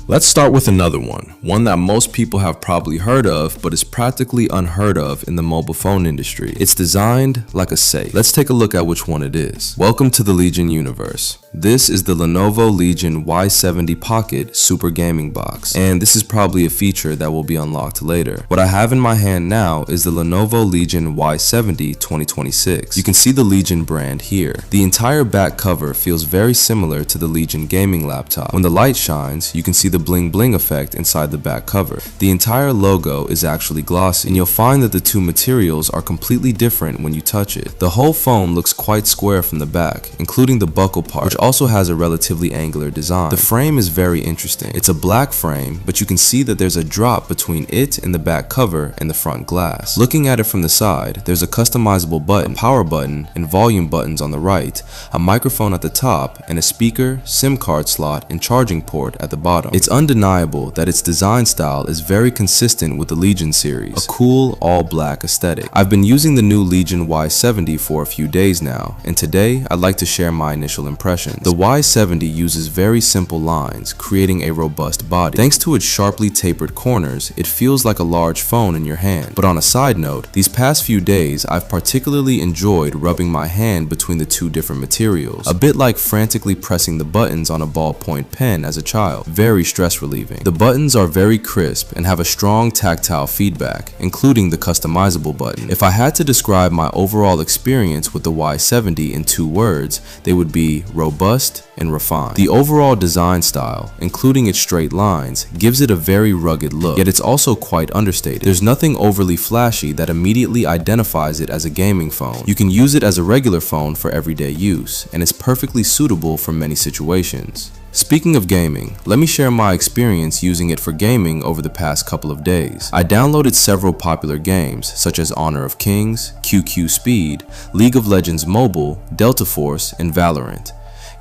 Let's start with another one that most people have probably heard of, but is practically unheard of in the mobile phone industry. It's designed like a safe. Let's take a look at which one it is. Welcome to the Lيجن universe. This is the Lenovo Lيجن Y70 Pocket Super Gaming Box, and this is probably a feature that will be unlocked later. What I have in my hand now is the Lenovo Lيجن Y70 2026. You can see the Lيجن brand here. The entire back cover feels very similar to the Lيجن gaming laptop. When the light shines, you can see the bling bling effect inside the back cover. The entire logo is actually glossy, and you'll find that the two materials are completely different when you touch it. The whole phone looks quite square from the back, including the buckle part, which also has a relatively angular design. The frame is very interesting. It's a black frame, but you can see that there's a drop between it and the back cover and the front glass. Looking at it from the side, there's a customizable button, power button, and volume buttons on the right, a microphone at the top, and a speaker, SIM card slot, and charging port at the bottom. It's undeniable that its design style is very consistent with the Lيجن series, a cool all-black aesthetic. I've been using the new Lيجن Y70 for a few days now, and today I'd like to share my initial impressions. The Y70 uses very simple lines, creating a robust body. Thanks to its sharply tapered corners, it feels like a large phone in your hand. But on a side note, these past few days I've particularly enjoyed rubbing my hand between the two different materials, a bit like frantically pressing the buttons on a ballpoint pen as a child. Very stress relieving. The buttons are very crisp and have a strong tactile feedback, including the customizable button. If I had to describe my overall experience with the Y70 in two words, they would be robust and refined. The overall design style, including its straight lines, gives it a very rugged look, yet it's also quite understated. There's nothing overly flashy that immediately identifies it as a gaming phone. You can use it as a regular phone for everyday use, and it's perfectly suitable for many situations. Speaking of gaming, let me share my experience using it for gaming over the past couple of days. I downloaded several popular games such as Honor of Kings, QQ Speed, League of Legends Mobile, Delta Force, and Valorant.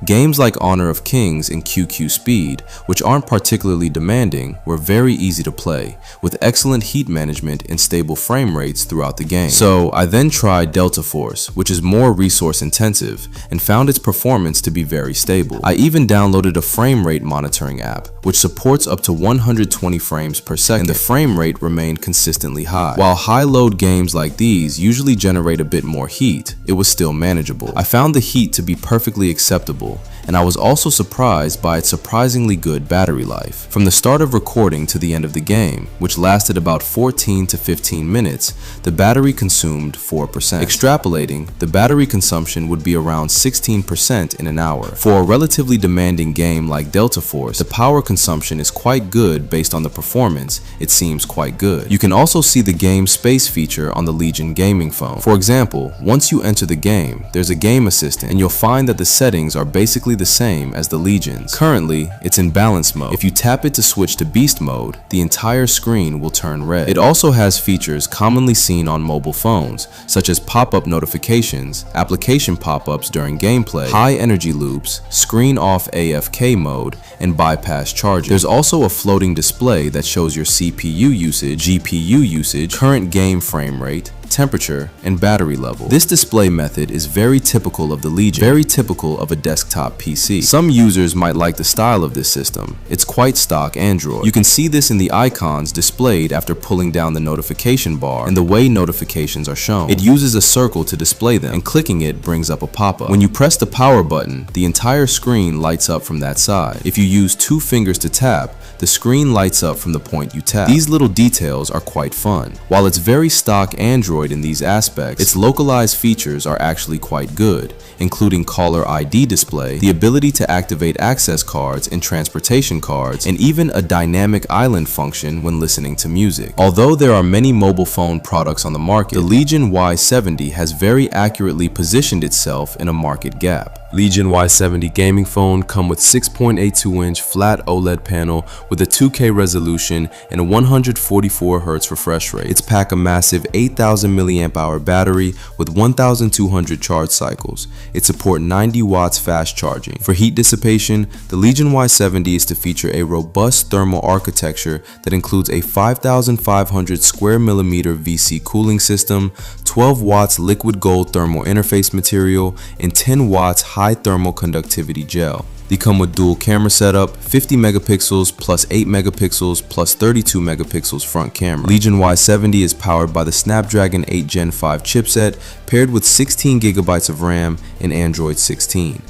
Games like Honor of Kings and QQ Speed, which aren't particularly demanding, were very easy to play, with excellent heat management and stable frame rates throughout the game. So I then tried Delta Force, which is more resource intensive, and found its performance to be very stable. I even downloaded a frame rate monitoring app, which supports up to 120 frames per second, and the frame rate remained consistently high. While high-load games like these usually generate a bit more heat, it was still manageable. I found the heat to be perfectly acceptable, and I was also surprised by its surprisingly good battery life. From the start of recording to the end of the game, which lasted about 14 to 15 minutes, the battery consumed 4%. Extrapolating, the battery consumption would be around 16% in an hour. For a relatively demanding game like Delta Force, the power consumption is quite good based on the performance. It seems quite good. You can also see the game space feature on the Lيجن gaming phone. For example, once you enter the game, there's a game assistant, and you'll find that the settings are basically the same as the Lيجن's. Currently, it's in balance mode. If you tap it to switch to beast mode, the entire screen will turn red. It also has features commonly seen on mobile phones, such as pop-up notifications, application pop-ups during gameplay, high energy loops, screen off AFK mode, and bypass charging. There's also a floating display that shows your CPU usage, GPU usage, current game frame rate, temperature, and battery level. This display method is very typical of the Lيجن, very typical of a desktop PC. Some users might like the style of this system. It's quite stock Android. You can see this in the icons displayed after pulling down the notification bar and the way notifications are shown. It uses a circle to display them, and clicking it brings up a pop-up. When you press the power button, the entire screen lights up from that side. If you use 2 fingers to tap, the screen lights up from the point you tap. These little details are quite fun. While it's very stock Android in these aspects, its localized features are actually quite good, including caller ID display, the ability to activate access cards and transportation cards, and even a dynamic island function when listening to music. Although there are many mobile phone products on the market, the Lيجن Y70 has very accurately positioned itself in a market gap. Lيجن Y70 gaming phone come with 6.82-inch flat OLED panel with a 2K resolution and a 144Hz refresh rate. It's pack a massive 8,000 mAh battery with 1,200 charge cycles. It supports 90 watts fast charging. For heat dissipation, the Lيجن Y70 is to feature a robust thermal architecture that includes a 5,500 square millimeter VC cooling system, 12 watts liquid gold thermal interface material, and 10 watts high thermal conductivity gel. They come with dual camera setup, 50 megapixels plus 8 megapixels plus 32 megapixels front camera. Legion Y70 is powered by the Snapdragon 8 Gen 5 chipset paired with 16 gigabytes of RAM and Android 16.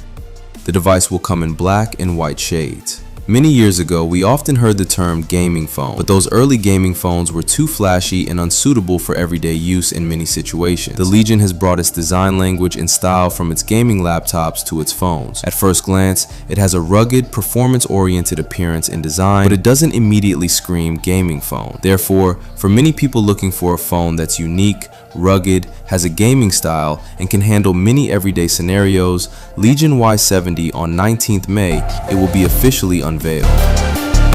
The device will come in black and white shades. Many years ago, we often heard the term gaming phone, but those early gaming phones were too flashy and unsuitable for everyday use in many situations. The Legion has brought its design language and style from its gaming laptops to its phones. At first glance, it has a rugged, performance-oriented appearance and design, but it doesn't immediately scream gaming phone. Therefore, for many people looking for a phone that's unique, rugged, has a gaming style, and can handle many everyday scenarios, Legion Y70 on 19th May, it will be officially unveiled.